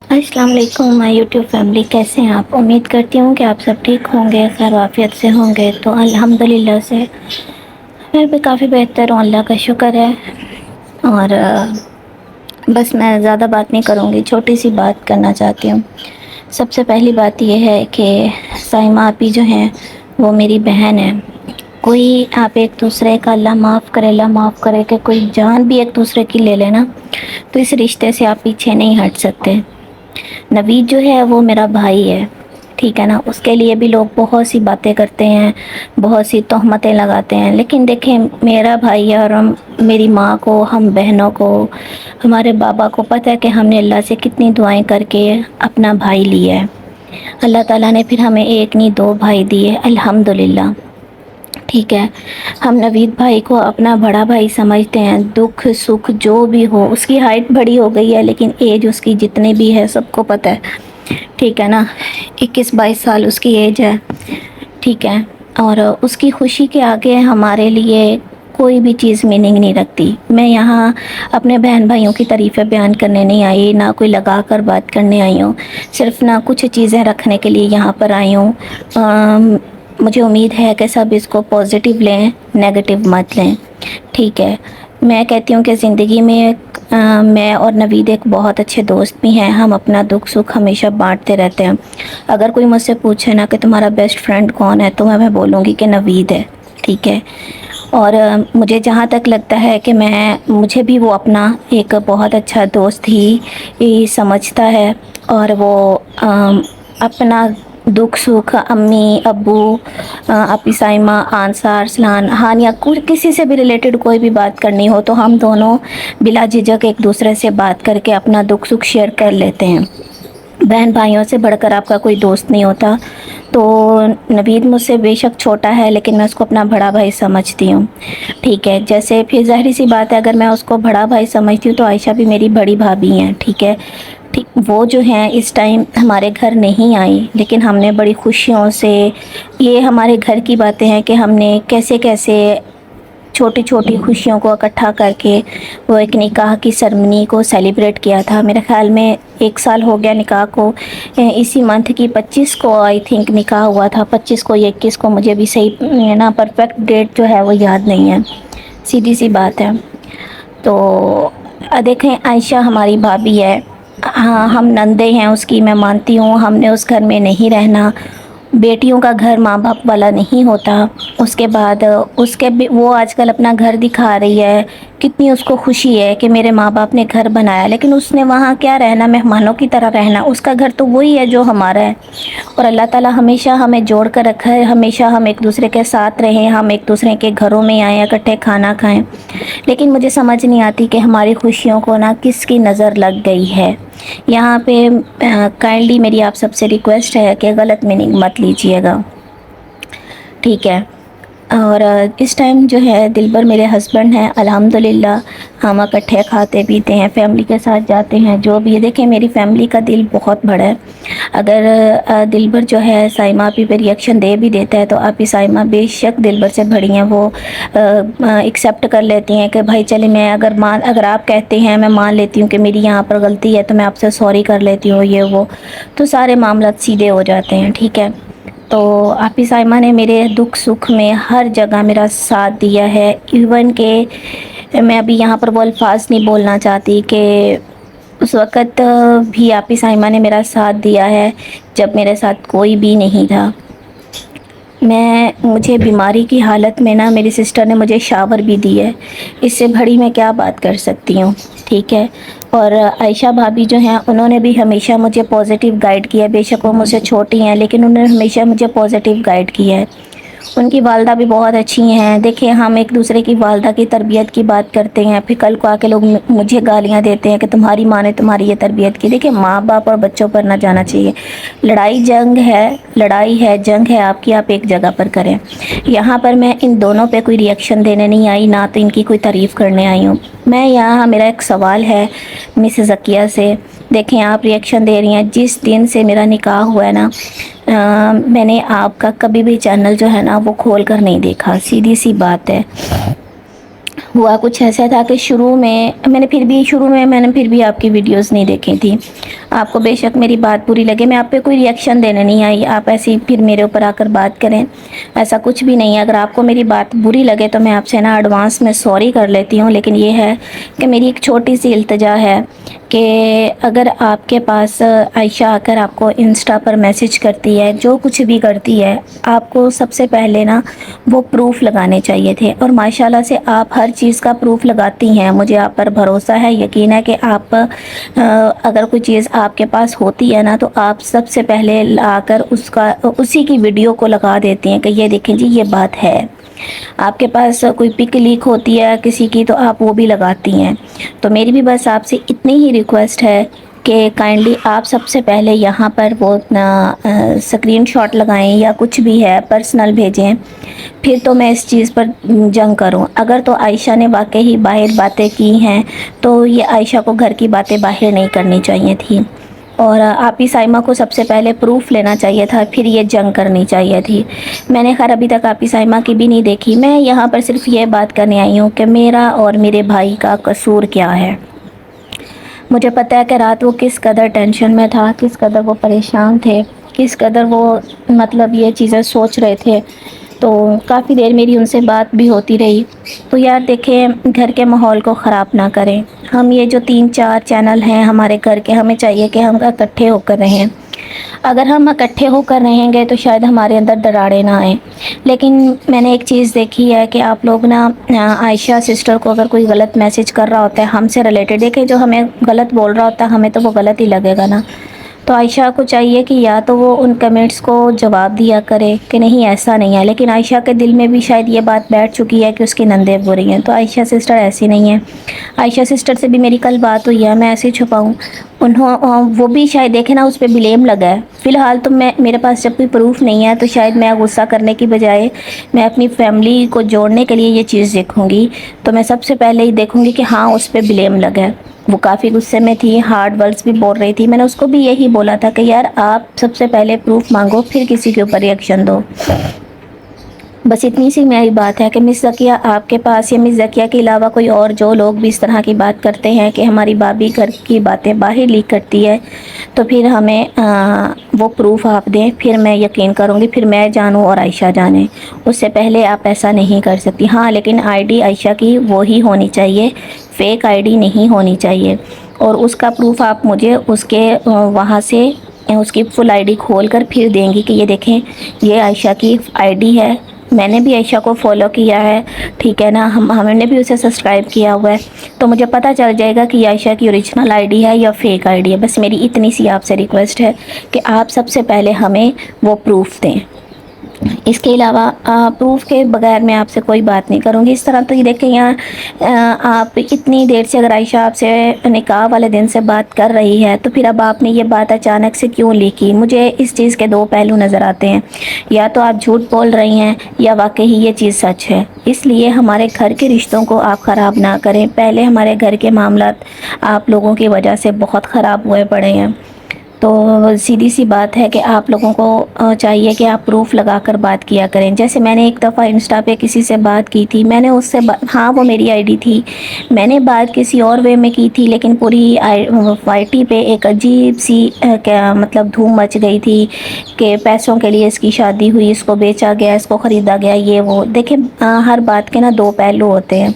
السلام علیکم مائی YouTube family, کیسے ہیں آپ؟ امید کرتی ہوں کہ آپ سب ٹھیک ہوں گے، خیر وافیت سے ہوں گے۔ تو الحمدللہ سے میں بھی کافی بہتر ہوں، اللہ کا شکر ہے۔ اور بس میں زیادہ بات نہیں کروں گی، چھوٹی سی بات کرنا چاہتی ہوں۔ سب سے پہلی بات یہ ہے کہ سائمہ آپی جو ہیں وہ میری بہن ہے۔ کوئی آپ ایک دوسرے کا اللہ معاف کرے، اللہ معاف کرے کہ کوئی جان بھی ایک دوسرے کی لے لینا تو اس رشتے سے آپ پیچھے نہیں ہٹ سکتے۔ نوید جو ہے وہ میرا بھائی ہے، ٹھیک ہے نا۔ اس کے لیے بھی لوگ بہت سی باتیں کرتے ہیں، بہت سی تہمتیں لگاتے ہیں، لیکن دیکھیں میرا بھائی ہے اور میری ماں کو، ہم بہنوں کو، ہمارے بابا کو پتہ ہے کہ ہم نے اللہ سے کتنی دعائیں کر کے اپنا بھائی لیا ہے۔ اللہ تعالیٰ نے پھر ہمیں ایک نہیں دو بھائی دیے، الحمدللہ، ٹھیک ہے۔ ہم نوید بھائی کو اپنا بڑا بھائی سمجھتے ہیں، دکھ سکھ جو بھی ہو۔ اس کی ہائٹ بڑی ہو گئی ہے لیکن ایج اس کی جتنی بھی ہے سب کو پتہ ہے، ٹھیک ہے نا۔ 21-22 سال اس کی ایج ہے، ٹھیک ہے۔ اور اس کی خوشی کے آگے ہمارے لیے کوئی بھی چیز میننگ نہیں رکھتی۔ میں یہاں اپنے بہن بھائیوں کی تعریفیں بیان کرنے نہیں آئی، نہ کوئی لگا کر بات کرنے آئی ہوں، صرف نہ کچھ چیزیں رکھنے کے لیے یہاں پر آئی ہوں۔ مجھے امید ہے کہ سب اس کو پازیٹیو لیں، نیگیٹیو مت لیں، ٹھیک ہے۔ میں کہتی ہوں کہ زندگی میں میں اور نوید ایک بہت اچھے دوست بھی ہیں، ہم اپنا دکھ سکھ ہمیشہ بانٹتے رہتے ہیں۔ اگر کوئی مجھ سے پوچھے نا کہ تمہارا بیسٹ فرینڈ کون ہے تو میں بولوں گی کہ نوید ہے، ٹھیک ہے۔ اور مجھے جہاں تک لگتا ہے کہ مجھے بھی وہ اپنا ایک بہت اچھا دوست ہی سمجھتا ہے، اور وہ اپنا دکھ سکھ امی ابو، آپی سائمہ، انصار، ارسلان، ہانیہ، کسی سے بھی ریلیٹڈ کوئی بھی بات کرنی ہو تو ہم دونوں بلا جھجک ایک دوسرے سے بات کر کے اپنا دکھ سکھ شیئر کر لیتے ہیں۔ بہن بھائیوں سے بڑھ کر آپ کا کوئی دوست نہیں ہوتا۔ تو نوید مجھ سے بے شک چھوٹا ہے لیکن میں اس کو اپنا بڑا بھائی سمجھتی ہوں، ٹھیک ہے۔ جیسے پھر ظاہری سی بات ہے، اگر میں اس کو بڑا بھائی سمجھتی ہوں تو عائشہ بھی میری بڑی بھابھی ہیں، ٹھیک ہے۔ وہ جو ہیں اس ٹائم ہمارے گھر نہیں آئی، لیکن ہم نے بڑی خوشیوں سے، یہ ہمارے گھر کی باتیں ہیں کہ ہم نے کیسے کیسے چھوٹی چھوٹی خوشیوں کو اکٹھا کر کے وہ ایک نکاح کی سرمنی کو سیلیبریٹ کیا تھا۔ میرے خیال میں 1 سال ہو گیا نکاح کو، اسی منتھ کی 25 کو آئی تھنک نکاح ہوا تھا، 25 کو یا 21 کو، مجھے بھی صحیح نا پرفیکٹ ڈیٹ جو ہے وہ یاد نہیں ہے، سیدھی سی بات ہے۔ تو دیکھیں عائشہ ہماری بھابھی ہے، ہاں ہم نندے ہیں اس کی، میں مانتی ہوں ہم نے اس گھر میں نہیں رہنا، بیٹیوں کا گھر ماں باپ والا نہیں ہوتا۔ اس کے بعد وہ آج کل اپنا گھر دکھا رہی ہے، کتنی اس کو خوشی ہے کہ میرے ماں باپ نے گھر بنایا، لیکن اس نے وہاں کیا رہنا، مہمانوں کی طرح رہنا۔ اس کا گھر تو وہی ہے جو ہمارا ہے، اور اللہ تعالیٰ ہمیشہ ہمیں جوڑ کر رکھا ہے، ہمیشہ ہم ایک دوسرے کے ساتھ رہیں، ہم ایک دوسرے کے گھروں میں آئیں، اکٹھے کھانا کھائیں۔ لیکن مجھے سمجھ نہیں آتی کہ ہماری خوشیوں کو نا کس کی نظر لگ گئی ہے۔ یہاں پہ کائنڈلی میری آپ سب سے ریکویسٹ ہے کہ غلط میننگ مت لیجیے گا، ٹھیک ہے۔ اور اس ٹائم جو ہے دلبر میرے ہسبینڈ ہیں، الحمدللہ ہم اکٹھے کھاتے پیتے ہیں، فیملی کے ساتھ جاتے ہیں، جو بھی ہے۔ دیکھیں میری فیملی کا دل بہت بڑا ہے، اگر دلبر جو ہے سائمہ آپی پہ ریئیکشن دے بھی دیتا ہے تو آپی سائمہ بے شک دلبر سے بڑی ہیں، وہ ایکسیپٹ کر لیتی ہیں کہ بھائی چلے میں اگر آپ کہتے ہیں میں مان لیتی ہوں کہ میری یہاں پر غلطی ہے تو میں آپ سے سوری کر لیتی ہوں، یہ وہ، تو سارے معاملات سیدھے ہو جاتے ہیں، ٹھیک ہے۔ تو آپی سائمہ نے میرے دکھ سکھ میں ہر جگہ میرا ساتھ دیا ہے، ایون کہ میں ابھی یہاں پر وہ الفاظ نہیں بولنا چاہتی کہ اس وقت بھی آپی سائمہ نے میرا ساتھ دیا ہے جب میرے ساتھ کوئی بھی نہیں تھا۔ مجھے بیماری کی حالت میں نا میری سسٹر نے مجھے شاور بھی دی ہے، اس سے بڑی میں کیا بات کر سکتی ہوں، ٹھیک ہے۔ اور عائشہ بھابھی جو ہیں انہوں نے بھی ہمیشہ مجھے پازیٹیو گائیڈ کیا ہے، بے شک وہ مجھ سے چھوٹی ہیں لیکن انہوں نے ہمیشہ مجھے پازیٹیو گائیڈ کیا ہے۔ ان کی والدہ بھی بہت اچھی ہیں۔ دیکھیں ہم ایک دوسرے کی والدہ کی تربیت کی بات کرتے ہیں، پھر کل کو آ کے لوگ مجھے گالیاں دیتے ہیں کہ تمہاری ماں نے تمہاری یہ تربیت کی۔ دیکھیں ماں باپ اور بچوں پر نہ جانا چاہیے، لڑائی ہے جنگ ہے آپ کی، آپ ایک جگہ پر کریں۔ یہاں پر میں ان دونوں پہ کوئی ریئیکشن دینے نہیں آئی، نہ تو ان کی کوئی تعریف کرنے آئی ہوں میں یہاں۔ میرا ایک سوال ہے مس ذکیہ سے، دیکھیں آپ ریئیکشن دے رہی ہیں، جس دن سے میرا نکاح ہوا ہے نا میں نے آپ کا کبھی بھی چینل جو ہے نا وہ کھول کر نہیں دیکھا، سیدھی سی بات ہے۔ ہوا کچھ ایسا تھا کہ شروع میں میں نے پھر بھی آپ کی ویڈیوز نہیں دیکھی تھی. آپ کو بے شک میری بات بری لگے، میں آپ پہ کوئی ری ایکشن دینے نہیں آئی، آپ ایسے ہی پھر میرے اوپر آ کر بات کریں، ایسا کچھ بھی نہیں ہے. اگر آپ کو میری بات بری لگے تو میں آپ سے نا ایڈوانس میں سوری کر لیتی ہوں. لیکن یہ ہے کہ میری ایک چھوٹی سی التجا ہے کہ اگر آپ کے پاس عائشہ آ کر آپ کو انسٹا پر میسج کرتی ہے، جو کچھ بھی کرتی ہے، آپ کو سب سے پہلے نا وہ پروف لگانے چاہیے تھے. اور ماشاءاللہ سے آپ ہر چیز کا پروف لگاتی ہیں. مجھے آپ پر بھروسہ ہے، یقین ہے کہ آپ اگر کوئی چیز آپ کے پاس ہوتی ہے نا تو آپ سب سے پہلے لا کر اسی کی ویڈیو کو لگا دیتی ہیں کہ یہ دیکھیں جی یہ بات ہے. آپ کے پاس کوئی پک لیک ہوتی ہے کسی کی تو آپ وہ بھی لگاتی ہیں. تو میری بھی بس آپ سے اتنی ہی ریکویسٹ ہے کہ کائنڈلی آپ سب سے پہلے یہاں پر وہ اسکرین شاٹ لگائیں یا کچھ بھی ہے پرسنل بھیجیں، پھر تو میں اس چیز پر جنگ کروں. اگر تو عائشہ نے واقعی باہر باتیں کی ہیں تو یہ عائشہ کو گھر کی باتیں باہر نہیں کرنی چاہیے تھی، اور آپی سائمہ کو سب سے پہلے پروف لینا چاہیے تھا، پھر یہ جنگ کرنی چاہیے تھی. میں نے خیر ابھی تک آپی سائمہ کی بھی نہیں دیکھی. میں یہاں پر صرف یہ بات کرنے آئی ہوں کہ میرا اور میرے بھائی کا قصور کیا ہے. مجھے پتہ ہے کہ رات وہ کس قدر ٹینشن میں تھا، کس قدر وہ پریشان تھے، کس قدر وہ مطلب یہ چیزیں سوچ رہے تھے. تو کافی دیر میری ان سے بات بھی ہوتی رہی. تو یار دیکھیں، گھر کے ماحول کو خراب نہ کریں. ہم یہ جو 3-4 چینل ہیں ہمارے گھر کے، ہمیں چاہیے کہ ہم اکٹھے ہو کر رہیں. اگر ہم اکٹھے ہو کر رہیں گے تو شاید ہمارے اندر دراڑیں نہ آئیں. لیکن میں نے ایک چیز دیکھی ہے کہ آپ لوگ نا عائشہ سسٹر کو اگر کوئی غلط میسج کر رہا ہوتا ہے ہم سے ریلیٹڈ، دیکھیں جو ہمیں غلط بول رہا ہوتا ہے ہمیں تو وہ غلط ہی لگے گا نا. تو عائشہ کو چاہیے کہ یا تو وہ ان کمنٹس کو جواب دیا کرے کہ نہیں ایسا نہیں ہے. لیکن عائشہ کے دل میں بھی شاید یہ بات بیٹھ چکی ہے کہ اس کی نندیں بری ہیں. تو عائشہ سسٹر ایسی نہیں ہے. عائشہ سسٹر سے بھی میری کل بات ہوئی ہے، میں ایسے چھپاؤں؟ وہ بھی شاید دیکھیں نا اس پہ بلیم لگا ہے. فی الحال تو میرے پاس جب کوئی پروف نہیں ہے تو شاید میں غصہ کرنے کی بجائے میں اپنی فیملی کو جوڑنے کے لیے یہ چیز دیکھوں گی. تو میں سب سے پہلے ہی دیکھوں گی کہ ہاں اس پہ بلیم لگا ہے. وہ کافی غصے میں تھی، ہارڈ ورڈز بھی بول رہی تھی. میں نے اس کو بھی یہی بولا تھا کہ یار آپ سب سے پہلے پروف مانگو پھر کسی کے اوپر ری ایکشن دو. بس اتنی سی میری بات ہے کہ مس ذکیہ آپ کے پاس یا مس ذکیہ کے علاوہ کوئی اور جو لوگ بھی اس طرح کی بات کرتے ہیں کہ ہماری بھابھی گھر کی باتیں باہر لیک کرتی ہے تو پھر ہمیں وہ پروف آپ دیں، پھر میں یقین کروں گی، پھر میں جانوں اور عائشہ جانے. اس سے پہلے آپ ایسا نہیں کر سکتی. ہاں لیکن آئی ڈی عائشہ کی وہی ہونی چاہیے، فیک آئی ڈی نہیں ہونی چاہیے. اور اس کا پروف آپ مجھے اس کے وہاں سے اس کی فل آئی ڈی کھول کر پھر دیں گی کہ یہ دیکھیں یہ عائشہ کی آئی ڈی ہے، میں نے بھی عائشہ کو فالو کیا ہے، ٹھیک ہے نا، ہم نے بھی اسے سبسکرائب کیا ہوا ہے. تو مجھے پتہ چل جائے گا کہ یہ عائشہ کی اوریجنل آئی ڈی ہے یا فیک آئی ڈی ہے. بس میری اتنی سی آپ سے ریکویسٹ ہے کہ آپ سب سے پہلے ہمیں وہ پروف دیں. اس کے علاوہ پروف کے بغیر میں آپ سے کوئی بات نہیں کروں گی. اس طرح تو یہ دیکھیں یہاں آپ اتنی دیر سے اگر عائشہ آپ سے نکاح والے دن سے بات کر رہی ہے تو پھر اب آپ نے یہ بات اچانک سے کیوں لکھی؟ مجھے اس چیز کے 2 پہلو نظر آتے ہیں. یا تو آپ جھوٹ بول رہی ہیں یا واقعی یہ چیز سچ ہے. اس لیے ہمارے گھر کے رشتوں کو آپ خراب نہ کریں. پہلے ہمارے گھر کے معاملات آپ لوگوں کی وجہ سے بہت خراب ہوئے پڑے ہیں. تو سیدھی سی بات ہے کہ آپ لوگوں کو چاہیے کہ آپ پروف لگا کر بات کیا کریں. جیسے میں نے ایک دفعہ انسٹا پہ کسی سے بات کی تھی، میں نے اس سے ہاں وہ میری آئی ڈی تھی، میں نے بات کسی اور وے میں کی تھی، لیکن پوری وائی ٹی پہ ایک عجیب سی مطلب دھوم مچ گئی تھی کہ پیسوں کے لیے اس کی شادی ہوئی، اس کو بیچا گیا، اس کو خریدا گیا، یہ وہ. دیکھیں ہر بات کے نا 2 پہلو ہوتے ہیں.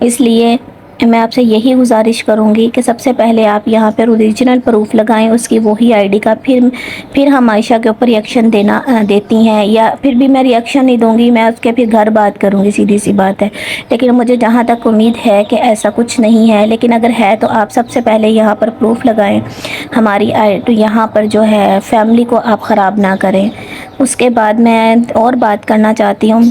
اس لیے میں آپ سے یہی گزارش کروں گی کہ سب سے پہلے آپ یہاں پر اوریجنل پروف لگائیں اس کی وہی آئی ڈی کا. پھر ہم عائشہ کے اوپر ری ایکشن دیتی ہیں، یا پھر بھی میں ری ایکشن نہیں دوں گی، میں اس کے پھر گھر بات کروں گی، سیدھی سی بات ہے. لیکن مجھے جہاں تک امید ہے کہ ایسا کچھ نہیں ہے. لیکن اگر ہے تو آپ سب سے پہلے یہاں پر پروف لگائیں ہماری تو یہاں پر جو ہے فیملی کو آپ خراب نہ کریں. اس کے بعد میں اور بات کرنا چاہتی ہوں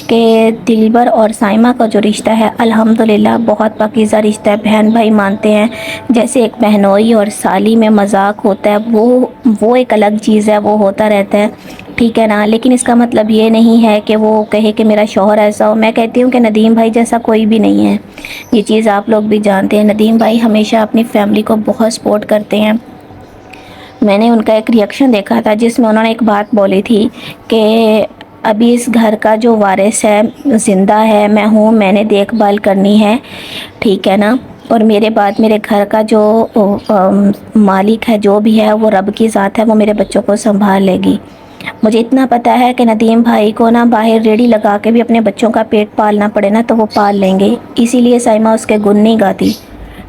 کہ دلبر اور سائمہ کا جو رشتہ ہے الحمدللہ بہت پاکیزہ رشتہ ہے. بہن بھائی مانتے ہیں. جیسے ایک بہنوئی اور سالی میں مذاق ہوتا ہے وہ ایک الگ چیز ہے، وہ ہوتا رہتا ہے، ٹھیک ہے نا. لیکن اس کا مطلب یہ نہیں ہے کہ وہ کہے کہ میرا شوہر ایسا ہو. میں کہتی ہوں کہ ندیم بھائی جیسا کوئی بھی نہیں ہے. یہ چیز آپ لوگ بھی جانتے ہیں. ندیم بھائی ہمیشہ اپنی فیملی کو بہت سپورٹ کرتے ہیں. میں نے ان کا ایک ری ایکشن دیکھا تھا جس میں انہوں نے ایک بات بولی تھی کہ ابھی اس گھر کا جو وارث ہے زندہ ہے میں ہوں، میں نے دیکھ بھال کرنی ہے، ٹھیک ہے نا، اور میرے بعد میرے گھر کا جو مالک ہے جو بھی ہے وہ رب کی ذات ہے، وہ میرے بچوں کو سنبھال لے گی۔ مجھے اتنا پتا ہے کہ ندیم بھائی کو نا باہر ریڑھی لگا کے بھی اپنے بچوں کا پیٹ پالنا پڑے نا تو وہ پال لیں گے، اسی لیے سائمہ اس کے گن نہیں گاتی،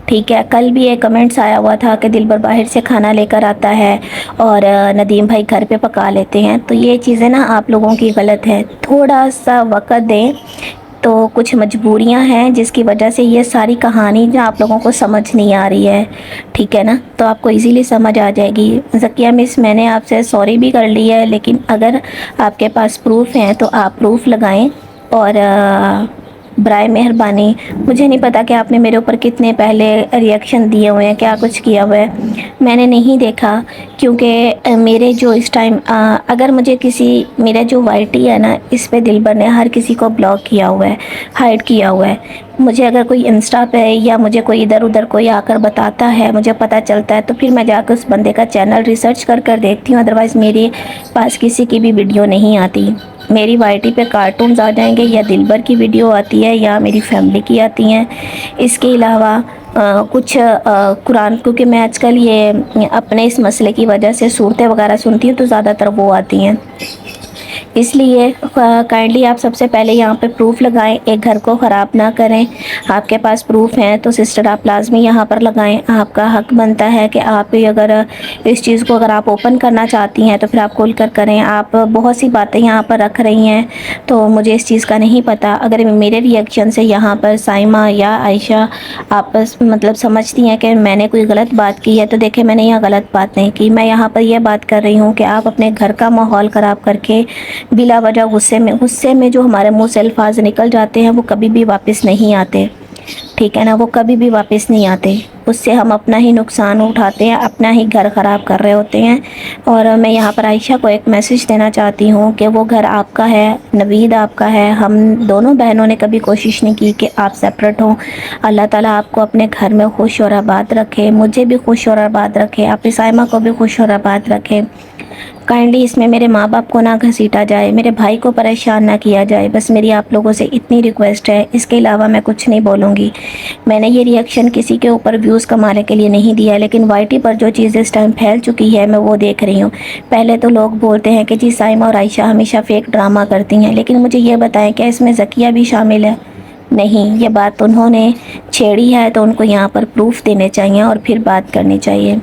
ٹھیک ہے۔ کل بھی ایک کمنٹس آیا ہوا تھا کہ دلبر باہر سے کھانا لے کر آتا ہے اور ندیم بھائی گھر پہ پکا لیتے ہیں، تو یہ چیزیں نا آپ لوگوں کی غلط ہے، تھوڑا سا وقت دیں۔ تو کچھ مجبوریاں ہیں جس کی وجہ سے یہ ساری کہانی جو آپ لوگوں کو سمجھ نہیں آ رہی ہے، ٹھیک ہے نا، تو آپ کو ایزیلی سمجھ آ جائے گی۔ ذکیہ مس میں نے آپ سے سوری بھی کر لی ہے، لیکن اگر آپ کے پاس پروف ہیں تو آپ پروف لگائیں، اور برائے مہربانی مجھے نہیں پتا کہ آپ نے میرے اوپر کتنے پہلے ریئیکشن دیے ہوئے ہیں، کیا کچھ کیا ہوا ہے، میں نے نہیں دیکھا، کیونکہ میرے جو اس ٹائم اگر مجھے میرا جو وائی ٹی ہے نا اس پہ دلبر نے ہر کسی کو بلاک کیا ہوا ہے، ہائڈ کیا ہوا ہے۔ مجھے اگر کوئی انسٹا پہ یا مجھے کوئی ادھر ادھر کوئی آ کر بتاتا ہے، مجھے پتہ چلتا ہے، تو پھر میں جا کے اس بندے کا چینل ریسرچ کر دیکھتی ہوں، ادروائز میرے پاس کسی کی بھی ویڈیو نہیں آتی۔ میری وائی ٹی پہ کارٹونز آ جائیں گے، یا دلبر کی ویڈیو آتی ہے یا میری فیملی کی آتی ہیں، اس کے علاوہ کچھ قرآن، کیونکہ میں آج کل یہ اپنے اس مسئلے کی وجہ سے صورتیں وغیرہ سنتی ہوں تو زیادہ تر وہ آتی ہیں، اس لیے کائنڈلی آپ سب سے پہلے یہاں پہ پروف لگائیں، ایک گھر کو خراب نہ کریں۔ آپ کے پاس پروف ہیں تو سسٹر آپ لازمی یہاں پر لگائیں، آپ کا حق بنتا ہے کہ آپ اگر اس چیز کو اگر آپ اوپن کرنا چاہتی ہیں تو پھر آپ کھول کر کریں۔ آپ بہت سی باتیں یہاں پر رکھ رہی ہیں تو مجھے اس چیز کا نہیں پتہ، اگر میرے ریئیکشن سے یہاں پر سائمہ یا عائشہ آپس مطلب سمجھتی ہیں کہ میں نے کوئی غلط بات کی ہے، تو دیکھیں میں نے یہاں غلط بات نہیں کی، میں یہاں پر یہ بات کر رہی ہوں کہ آپ اپنے گھر کا ماحول خراب کر کے بلا وجہ غصے میں جو ہمارے منہ سے الفاظ نکل جاتے ہیں وہ کبھی بھی واپس نہیں آتے، ٹھیک ہے نا، وہ کبھی بھی واپس نہیں آتے، اس سے ہم اپنا ہی نقصان اٹھاتے ہیں، اپنا ہی گھر خراب کر رہے ہوتے ہیں۔ اور میں یہاں پر عائشہ کو ایک میسج دینا چاہتی ہوں کہ وہ گھر آپ کا ہے، نوید آپ کا ہے، ہم دونوں بہنوں نے کبھی کوشش نہیں کی کہ آپ سپریٹ ہوں۔ اللہ تعالیٰ آپ کو اپنے گھر میں خوش اور آباد رکھے، مجھے بھی خوش اور آباد رکھے، آپ سائمہ کو بھی خوش اور آباد رکھے۔ کائنڈلی اس میں میرے ماں باپ کو نہ گھسیٹا جائے، میرے بھائی کو پریشان نہ کیا جائے، بس میری آپ لوگوں سے اتنی ریکویسٹ ہے، اس کے علاوہ میں کچھ نہیں بولوں گی۔ میں نے یہ ریئیکشن کسی کے اوپر ویوز کمانے کے لیے نہیں دیا، لیکن وائی ٹی پر جو چیز اس ٹائم پھیل چکی ہے میں وہ دیکھ رہی ہوں۔ پہلے تو لوگ بولتے ہیں کہ جی سائمہ اور عائشہ ہمیشہ فیک ڈرامہ کرتی ہیں، لیکن مجھے یہ بتائیں کہ اس میں ذکیہ بھی شامل ہے؟ نہیں، یہ بات انہوں نے چھیڑی ہے تو ان کو یہاں پر پروف دینے چاہیے اور پھر بات کرنی چاہیے۔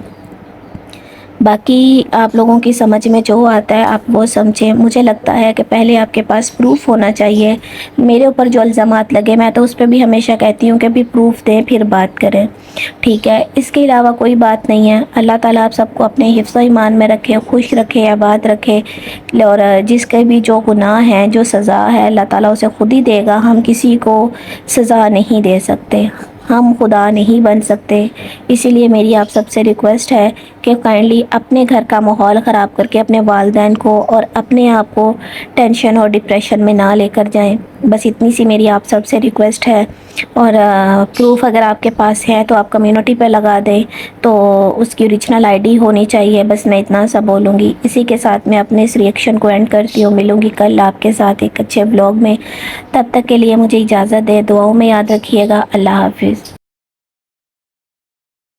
باقی آپ لوگوں کی سمجھ میں جو آتا ہے آپ وہ سمجھیں، مجھے لگتا ہے کہ پہلے آپ کے پاس پروف ہونا چاہیے۔ میرے اوپر جو الزامات لگے میں تو اس پہ بھی ہمیشہ کہتی ہوں کہ بھی پروف دیں پھر بات کریں، ٹھیک ہے، اس کے علاوہ کوئی بات نہیں ہے۔ اللہ تعالیٰ آپ سب کو اپنے حفظ و ایمان میں رکھے، خوش رکھے، آباد رکھے، اور جس کے بھی جو گناہ ہیں، جو سزا ہے، اللہ تعالیٰ اسے خود ہی دے گا، ہم کسی کو سزا نہیں دے سکتے، ہم خدا نہیں بن سکتے۔ اسی لیے میری آپ سب سے ریکویسٹ ہے کہ کائنڈلی اپنے گھر کا ماحول خراب کر کے اپنے والدین کو اور اپنے آپ کو ٹینشن اور ڈپریشن میں نہ لے کر جائیں، بس اتنی سی میری آپ سب سے ریکویسٹ ہے۔ اور پروف اگر آپ کے پاس ہے تو آپ کمیونٹی پہ لگا دیں، تو اس کی اوریجنل آئی ڈی ہونی چاہیے، بس میں اتنا سا بولوں گی۔ اسی کے ساتھ میں اپنے اس ریئیکشن کو اینڈ کرتی ہوں، ملوں گی کل آپ کے ساتھ ایک اچھے بلاگ میں، تب تک کے لیے مجھے اجازت دے، دعاؤں میں یاد رکھیے گا، اللہ حافظ۔